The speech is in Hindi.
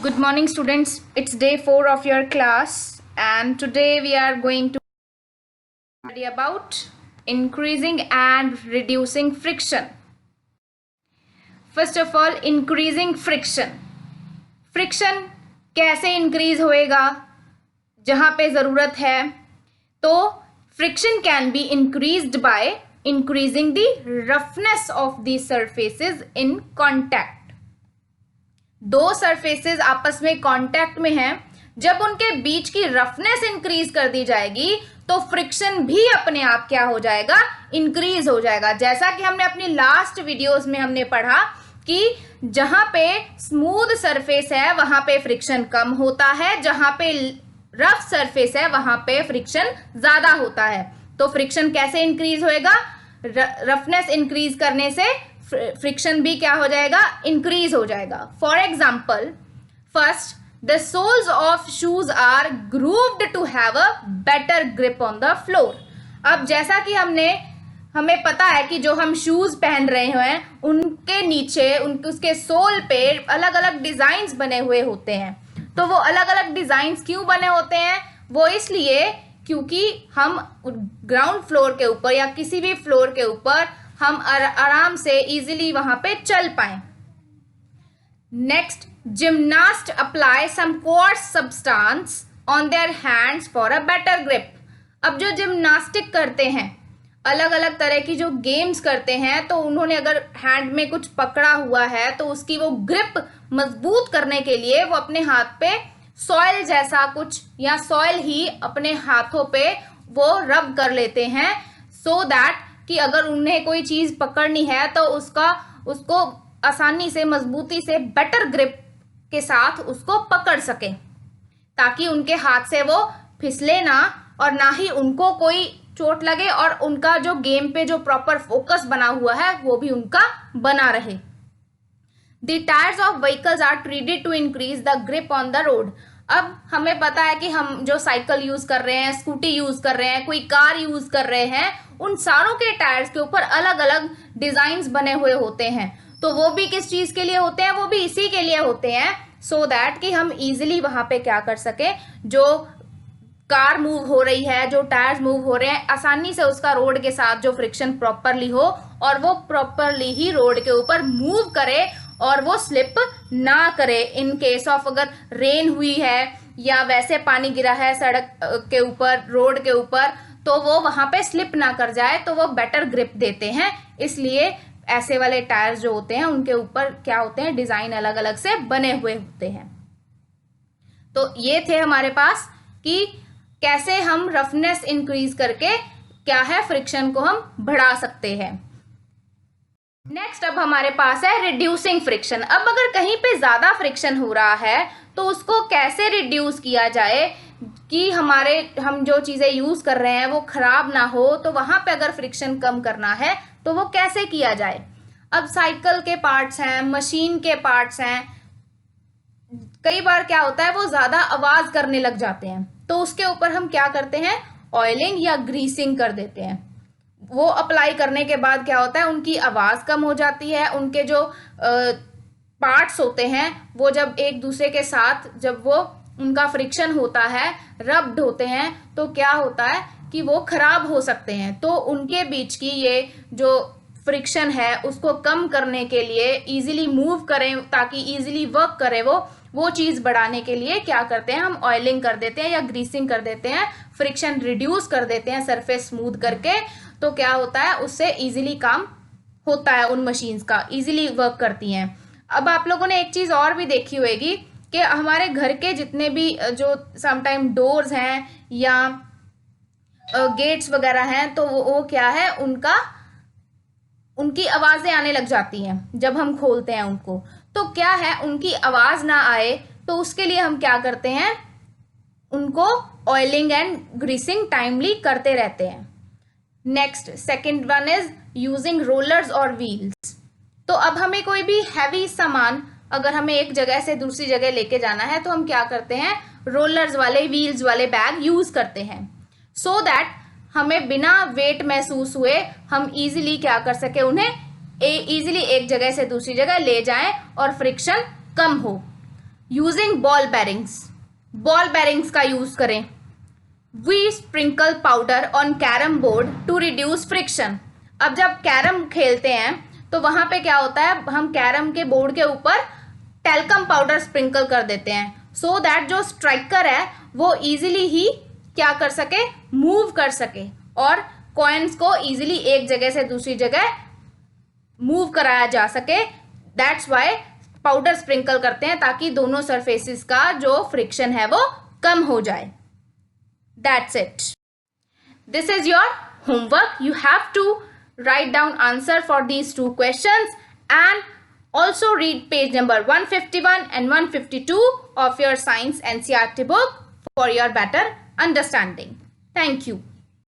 Good morning, students. It's day 4 of your class, and today we are going to study about increasing and reducing friction. First of all, increasing friction. Friction कैसे increase होएगा जहाँ पे ज़रूरत है? तो friction can be increased by increasing the roughness of the surfaces in contact. दो सरफेसेस आपस में कांटेक्ट में हैं, जब उनके बीच की रफनेस इंक्रीज कर दी जाएगी तो फ्रिक्शन भी अपने आप क्या हो जाएगा, इंक्रीज हो जाएगा। जैसा कि हमने अपनी लास्ट वीडियोस में हमने पढ़ा कि जहां पे स्मूथ सरफेस है वहां पे फ्रिक्शन कम होता है, जहां पे रफ सरफेस है वहां पे फ्रिक्शन ज्यादा होता है। तो फ्रिक्शन कैसे इंक्रीज होएगा? रफनेस इंक्रीज करने से फ्रिक्शन भी क्या हो जाएगा, इंक्रीज हो जाएगा। For example, first, the soles of shoes are grooved to have a better grip on the floor. अब जैसा कि हमें पता है कि जो हम शूज पहन रहे हैं उनके नीचे उसके सोल पे अलग अलग डिजाइन्स बने हुए होते हैं। तो वो अलग अलग डिजाइन्स क्यों बने होते हैं? वो इसलिए क्योंकि हम ग्राउंड फ्लोर के ऊपर या किसी भी फ्लोर के ऊपर हम आराम से इजीली वहां पे चल पाए। Next, gymnast apply some coarse substance on their hands for a better grip. अब जो जिम्नास्टिक करते हैं, अलग अलग तरह की जो गेम्स करते हैं, तो उन्होंने अगर हैंड में कुछ पकड़ा हुआ है तो उसकी वो ग्रिप मजबूत करने के लिए वो अपने हाथ पे सॉइल जैसा कुछ या सॉइल ही अपने हाथों पे वो रब कर लेते हैं, सो दैट कि अगर उन्हें कोई चीज पकड़नी है तो उसको आसानी से, मजबूती से, बेटर ग्रिप के साथ उसको पकड़ सके, ताकि उनके हाथ से वो फिसले ना और ना ही उनको कोई चोट लगे और उनका जो गेम पे जो प्रॉपर फोकस बना हुआ है वो भी उनका बना रहे। The tires of vehicles are treated to increase the grip on the road. अब हमें पता है कि हम जो साइकिल यूज कर रहे हैं, स्कूटी यूज कर रहे हैं, कोई कार यूज कर रहे हैं, उन सारों के टायर्स के ऊपर अलग अलग डिजाइन्स बने हुए होते हैं। तो वो भी किस चीज के लिए होते हैं? वो भी इसी के लिए होते हैं, सो दैट कि हम इजीली वहां पे क्या कर सके, जो कार मूव हो रही है, जो टायर्स मूव हो रहे हैं, आसानी से उसका रोड के साथ जो फ्रिक्शन प्रॉपरली हो और वो प्रॉपरली ही रोड के ऊपर मूव करे और वो स्लिप ना करे। इन केस ऑफ अगर रेन हुई है या वैसे पानी गिरा है सड़क के ऊपर, रोड के ऊपर, तो वो वहां पे स्लिप ना कर जाए, तो वो बेटर ग्रिप देते हैं। इसलिए ऐसे वाले टायर्स जो होते हैं उनके ऊपर क्या होते हैं, डिजाइन अलग अलग से बने हुए होते हैं। तो ये थे हमारे पास कि कैसे हम रफनेस इंक्रीज करके क्या है, फ्रिक्शन को हम बढ़ा सकते हैं। नेक्स्ट अब हमारे पास है रिड्यूसिंग फ्रिक्शन। अब अगर कहीं पे ज्यादा फ्रिक्शन हो रहा है तो उसको कैसे रिड्यूस किया जाए कि हम जो चीजें यूज कर रहे हैं वो खराब ना हो। तो वहां पे अगर फ्रिक्शन कम करना है तो वो कैसे किया जाए? अब साइकिल के पार्ट्स हैं, मशीन के पार्ट्स हैं, कई बार क्या होता है वो ज्यादा आवाज करने लग जाते हैं, तो उसके ऊपर हम क्या करते हैं, ऑयलिंग या ग्रीसिंग कर देते हैं। वो अप्लाई करने के बाद क्या होता है, उनकी आवाज कम हो जाती है, उनके जो पार्ट्स होते हैं वो जब एक दूसरे के साथ जब वो उनका फ्रिक्शन होता है, रब्ड होते हैं, तो क्या होता है कि वो खराब हो सकते हैं। तो उनके बीच की ये जो फ्रिक्शन है उसको कम करने के लिए, इजीली मूव करें ताकि इजीली वर्क करे वो चीज बढ़ाने के लिए क्या करते हैं, हम ऑयलिंग कर देते हैं या ग्रीसिंग कर देते हैं, फ्रिक्शन रिड्यूस कर देते हैं सरफेस स्मूथ करके। तो क्या होता है, उससे इजीली काम होता है, उन मशीन्स का इजीली वर्क करती हैं। अब आप लोगों ने एक चीज और भी देखी होगी कि हमारे घर के जितने भी जो समटाइम डोर्स हैं या गेट्स वगैरह हैं, तो वो क्या है, उनकी आवाजें आने लग जाती हैं जब हम खोलते हैं उनको। तो क्या है, उनकी आवाज ना आए तो उसके लिए हम क्या करते हैं, उनको ऑयलिंग एंड ग्रीसिंग टाइमली करते रहते हैं। Next, second one is using rollers और व्हील्स। तो अब हमें कोई भी हैवी सामान अगर हमें एक जगह से दूसरी जगह लेके जाना है तो हम क्या करते हैं, रोलर्स वाले, व्हील्स वाले बैग यूज करते हैं, सो दैट हमें बिना वेट महसूस हुए हम इजीली क्या कर सके, उन्हें इजीली एक जगह से दूसरी जगह ले जाएं और फ्रिक्शन कम हो। यूजिंग बॉल बेरिंग्स का यूज करें. We sprinkle powder on carrom board to reduce friction. अब जब कैरम खेलते हैं तो वहां पे क्या होता है, हम कैरम के बोर्ड के ऊपर टेल्कम पाउडर स्प्रिंकल कर देते हैं सो दैट जो स्ट्राइकर है वो इजीली ही क्या कर सके, मूव कर सके और कॉइन्स को इजीली एक जगह से दूसरी जगह मूव कराया जा सके. दैट्स वाई पाउडर स्प्रिंकल करते हैं ताकि दोनों सरफेसेस का जो फ्रिक्शन है वो कम हो जाए. That's it. This is your homework. You have to write down answer for these two questions and also read page number 151 and 152 of your science NCERT book for your better understanding. Thank you.